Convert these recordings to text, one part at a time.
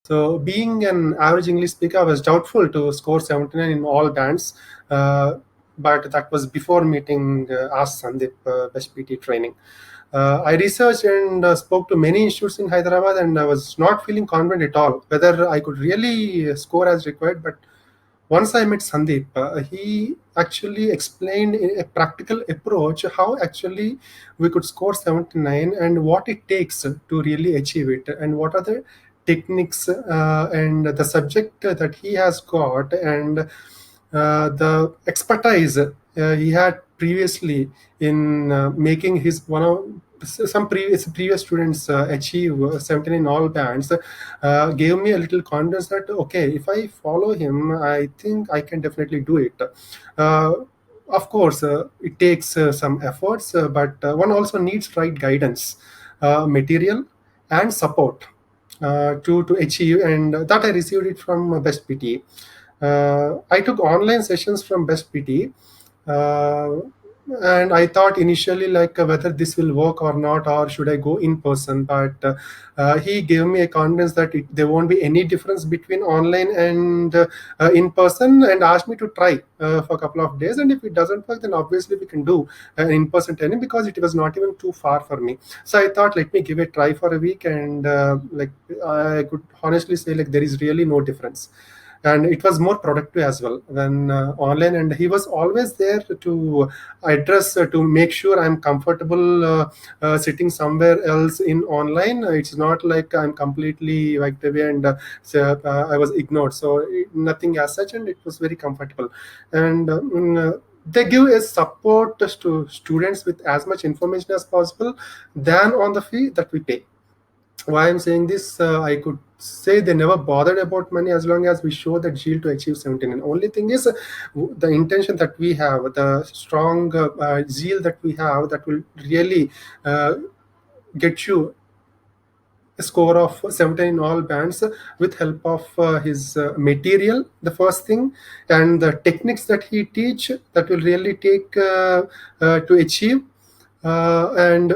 So being an average English speaker, I was doubtful to score 79 in all bands. But that was before meeting Ask Sandeep, Best PTE Training. I researched and spoke to many institutes in Hyderabad, and I was not feeling confident at all whether I could really score as required. But once I met Sandeep, he actually explained in a practical approach how actually we could score 79 and what it takes to really achieve it, and what are the techniques and the subject that he has got, and the expertise he had previously in making his one of some previous students achieve 17 in all bands, gave me a little confidence that okay, if I follow him, I think I can definitely do it. uh, of course, it takes some efforts, but one also needs right guidance, material, and support to achieve, and that I received it from Best PTE. I took online sessions from Best PT, and I thought initially like whether this will work or not, or should I go in person. But he gave me a confidence that there won't be any difference between online and in person, and asked me to try for a couple of days. And if it doesn't work, then obviously we can do an in-person training, because it was not even too far for me. So I thought, let me give it a try for a week, and like I could honestly say like there is really no difference, and it was more productive as well when online. And he was always there to address, to make sure I'm comfortable sitting somewhere else in online. It's not like I'm completely wiped away and I was ignored, so nothing as such, and it was very comfortable. And they give a support to students with as much information as possible than on the fee that we pay. Why I'm saying this, I could say they never bothered about money as long as we show that zeal to achieve 17. And only thing is the intention that we have, the strong zeal that we have, that will really get you a score of 17 in all bands with help of his material, the first thing, and the techniques that he teach that will really take to achieve, and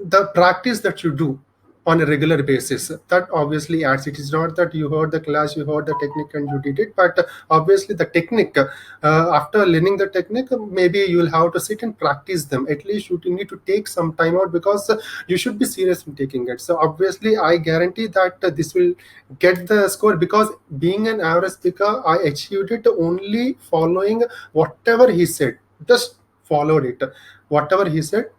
the practice that you do on a regular basis, that obviously adds. It is not that you heard the class, you heard the technique and you did it, but obviously the technique, after learning the technique, maybe you will have to sit and practice them. At least you need to take some time out, because you should be serious in taking it. So obviously I guarantee that this will get the score, because being an average speaker, I achieved it only following whatever he said. Just followed it, whatever he said.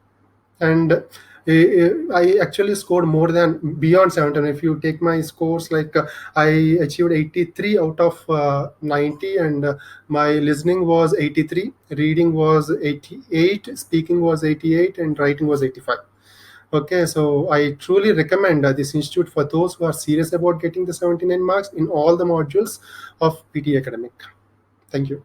And I actually scored more than beyond 17. If you take my scores, like I achieved 83 out of 90, and my listening was 83, reading was 88, speaking was 88, and writing was 85. Okay, so I truly recommend this institute for those who are serious about getting the 79 marks in all the modules of PT Academic. Thank you.